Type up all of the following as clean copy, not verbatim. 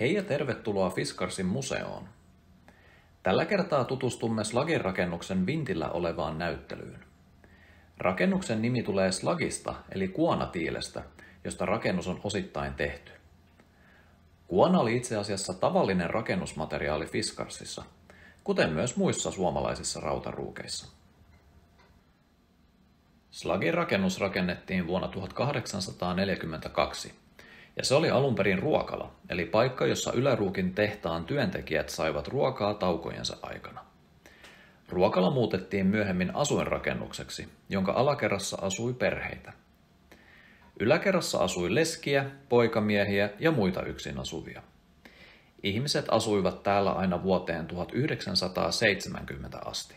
Hei ja tervetuloa Fiskarsin museoon. Tällä kertaa tutustumme Slagin rakennuksen vintillä olevaan näyttelyyn. Rakennuksen nimi tulee slagista eli kuonatiilestä, josta rakennus on osittain tehty. Kuona oli itse asiassa tavallinen rakennusmateriaali Fiskarsissa, kuten myös muissa suomalaisissa rautaruukeissa. Slagin rakennus rakennettiin vuonna 1842. Ja se oli alun perin ruokala, eli paikka, jossa Yläruukin tehtaan työntekijät saivat ruokaa taukojensa aikana. Ruokala muutettiin myöhemmin asuinrakennukseksi, jonka alakerrassa asui perheitä. Yläkerrassa asui leskiä, poikamiehiä ja muita yksin asuvia. Ihmiset asuivat täällä aina vuoteen 1970 asti.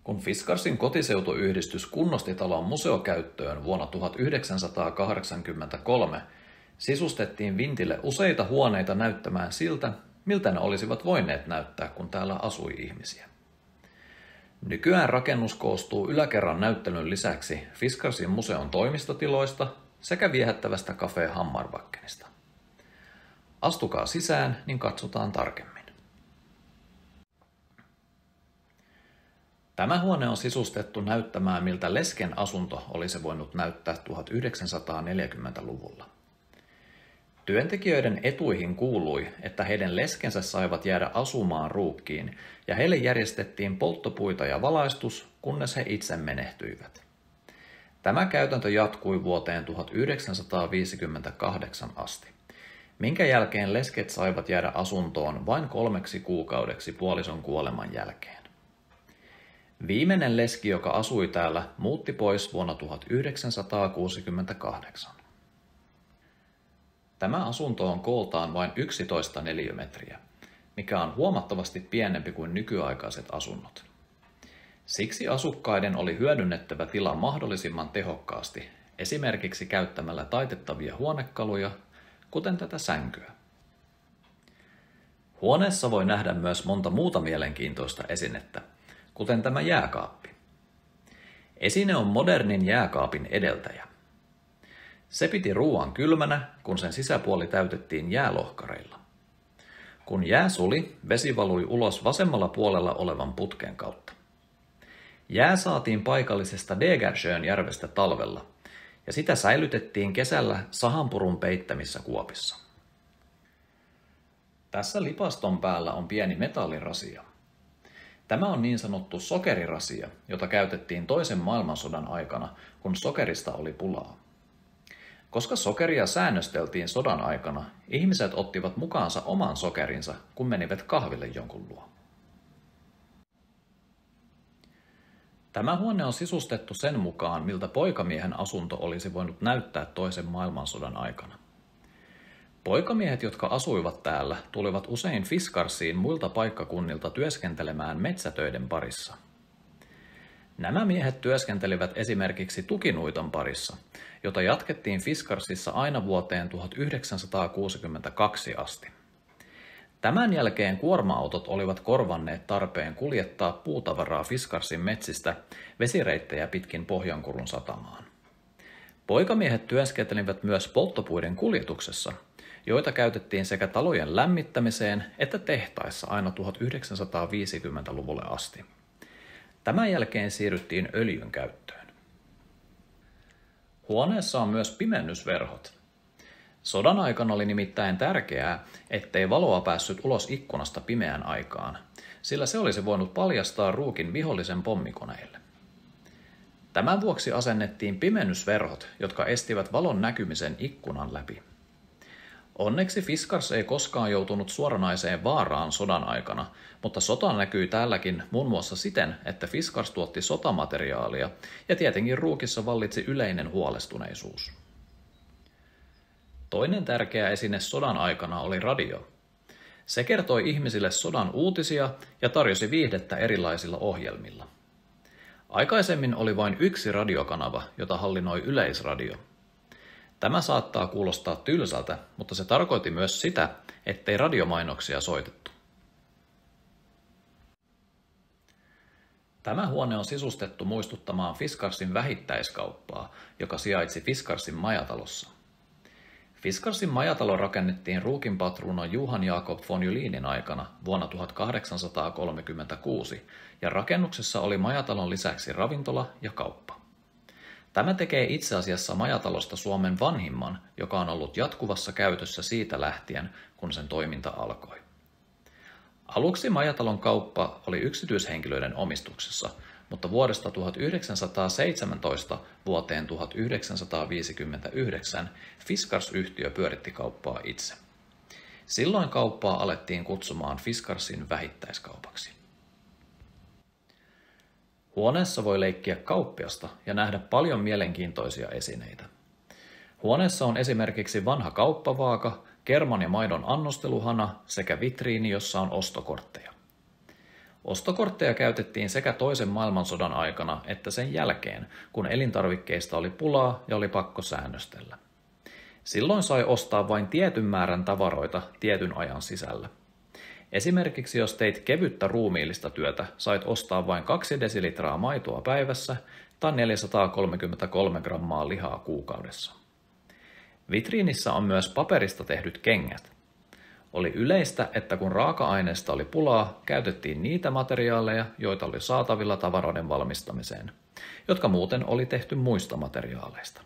Kun Fiskarsin kotiseutuyhdistys kunnosti talon museokäyttöön vuonna 1983, sisustettiin vintille useita huoneita näyttämään siltä, miltä ne olisivat voineet näyttää, kun täällä asui ihmisiä. Nykyään rakennus koostuu yläkerran näyttelyn lisäksi Fiskarsin museon toimistotiloista sekä viehättävästä Café Hammarbackenista. Astukaa sisään, niin katsotaan tarkemmin. Tämä huone on sisustettu näyttämään, miltä lesken asunto olisi voinut näyttää 1940-luvulla. Työntekijöiden etuihin kuului, että heidän leskensä saivat jäädä asumaan ruukkiin ja heille järjestettiin polttopuita ja valaistus, kunnes he itse menehtyivät. Tämä käytäntö jatkui vuoteen 1958 asti, minkä jälkeen lesket saivat jäädä asuntoon vain 3 kuukaudeksi puolison kuoleman jälkeen. Viimeinen leski, joka asui täällä, muutti pois vuonna 1968. Tämä asunto on kooltaan vain 11 neliömetriä, mikä on huomattavasti pienempi kuin nykyaikaiset asunnot. Siksi asukkaiden oli hyödynnettävä tila mahdollisimman tehokkaasti, esimerkiksi käyttämällä taitettavia huonekaluja, kuten tätä sänkyä. Huoneessa voi nähdä myös monta muuta mielenkiintoista esinettä, kuten tämä jääkaappi. Esine on modernin jääkaapin edeltäjä. Se piti ruoan kylmänä, kun sen sisäpuoli täytettiin jäälohkareilla. Kun jää suli, vesi valui ulos vasemmalla puolella olevan putken kautta. Jää saatiin paikallisesta Degersjön järvestä talvella, ja sitä säilytettiin kesällä sahanpurun peittämissä kuopissa. Tässä lipaston päällä on pieni metallirasia. Tämä on niin sanottu sokerirasia, jota käytettiin toisen maailmansodan aikana, kun sokerista oli pulaa. Koska sokeria säännösteltiin sodan aikana, ihmiset ottivat mukaansa oman sokerinsa, kun menivät kahville jonkun luo. Tämä huone on sisustettu sen mukaan, miltä poikamiehen asunto olisi voinut näyttää toisen maailmansodan aikana. Poikamiehet, jotka asuivat täällä, tulivat usein Fiskarsiin muilta paikkakunnilta työskentelemään metsätöiden parissa. Nämä miehet työskentelivät esimerkiksi tukinuiton parissa, jota jatkettiin Fiskarsissa aina vuoteen 1962 asti. Tämän jälkeen kuorma-autot olivat korvanneet tarpeen kuljettaa puutavaraa Fiskarsin metsistä vesireittejä pitkin Pohjankurun satamaan. Poikamiehet työskentelivät myös polttopuiden kuljetuksessa, joita käytettiin sekä talojen lämmittämiseen että tehtaissa aina 1950-luvulle asti. Tämän jälkeen siirryttiin öljyn käyttöön. Huoneessa on myös pimennysverhot. Sodan aikana oli nimittäin tärkeää, ettei valoa päässyt ulos ikkunasta pimeään aikaan, sillä se olisi voinut paljastaa ruukin vihollisen pommikoneille. Tämän vuoksi asennettiin pimennysverhot, jotka estivät valon näkymisen ikkunan läpi. Onneksi Fiskars ei koskaan joutunut suoranaiseen vaaraan sodan aikana, mutta sota näkyi täälläkin muun muassa siten, että Fiskars tuotti sotamateriaalia ja tietenkin ruukissa vallitsi yleinen huolestuneisuus. Toinen tärkeä esine sodan aikana oli radio. Se kertoi ihmisille sodan uutisia ja tarjosi viihdettä erilaisilla ohjelmilla. Aikaisemmin oli vain yksi radiokanava, jota hallinnoi Yleisradio. Tämä saattaa kuulostaa tylsältä, mutta se tarkoitti myös sitä, ettei radiomainoksia soitettu. Tämä huone on sisustettu muistuttamaan Fiskarsin vähittäiskauppaa, joka sijaitsi Fiskarsin majatalossa. Fiskarsin majatalo rakennettiin ruukinpatruuno Johann Jakob von Julinin aikana vuonna 1836 ja rakennuksessa oli majatalon lisäksi ravintola ja kauppa. Tämä tekee itse asiassa majatalosta Suomen vanhimman, joka on ollut jatkuvassa käytössä siitä lähtien, kun sen toiminta alkoi. Aluksi majatalon kauppa oli yksityishenkilöiden omistuksessa, mutta vuodesta 1917 vuoteen 1959 Fiskars-yhtiö pyöritti kauppaa itse. Silloin kauppaa alettiin kutsumaan Fiskarsin vähittäiskaupaksi. Huoneessa voi leikkiä kauppiasta ja nähdä paljon mielenkiintoisia esineitä. Huoneessa on esimerkiksi vanha kauppavaaka, kerman ja maidon annosteluhana sekä vitriini, jossa on ostokortteja. Ostokortteja käytettiin sekä toisen maailmansodan aikana että sen jälkeen, kun elintarvikkeista oli pulaa ja oli pakko säännöstellä. Silloin sai ostaa vain tietyn määrän tavaroita tietyn ajan sisällä. Esimerkiksi jos teit kevyttä ruumiillista työtä, sait ostaa vain 2 desilitraa maitoa päivässä tai 433 grammaa lihaa kuukaudessa. Vitriinissä on myös paperista tehdyt kengät. Oli yleistä, että kun raaka-aineesta oli pulaa, käytettiin niitä materiaaleja, joita oli saatavilla tavaroiden valmistamiseen, jotka muuten oli tehty muista materiaaleista.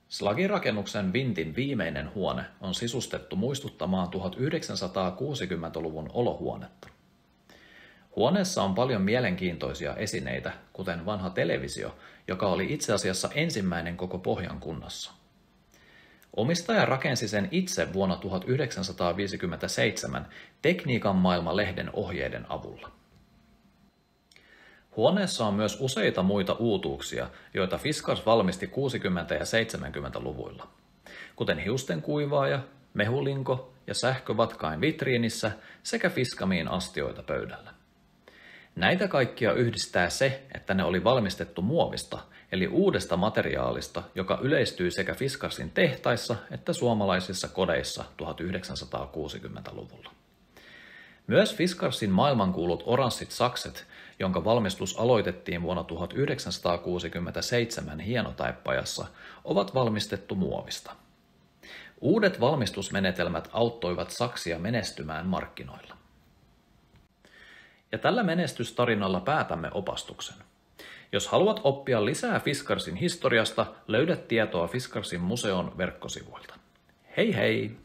Slagirakennuksen Vintin viimeinen huone on sisustettu muistuttamaan 1960-luvun olohuonetta. Huoneessa on paljon mielenkiintoisia esineitä, kuten vanha televisio, joka oli itse asiassa ensimmäinen koko Pohjankunnassa. Omistaja rakensi sen itse vuonna 1957 Tekniikan maailma-lehden ohjeiden avulla. Huoneessa on myös useita muita uutuuksia, joita Fiskars valmisti 60- ja 70-luvuilla, kuten hiusten kuivaaja, mehulinko ja sähkövatkain vitriinissä sekä Fiskamiin astioita pöydällä. Näitä kaikkia yhdistää se, että ne oli valmistettu muovista, eli uudesta materiaalista, joka yleistyi sekä Fiskarsin tehtaissa että suomalaisissa kodeissa 1960-luvulla. Myös Fiskarsin maailmankuulut oranssit sakset, jonka valmistus aloitettiin vuonna 1967 hienotaipajassa, ovat valmistettu muovista. Uudet valmistusmenetelmät auttoivat saksia menestymään markkinoilla. Ja tällä menestystarinalla päätämme opastuksen. Jos haluat oppia lisää Fiskarsin historiasta, löydät tietoa Fiskarsin museon verkkosivuilta. Hei hei!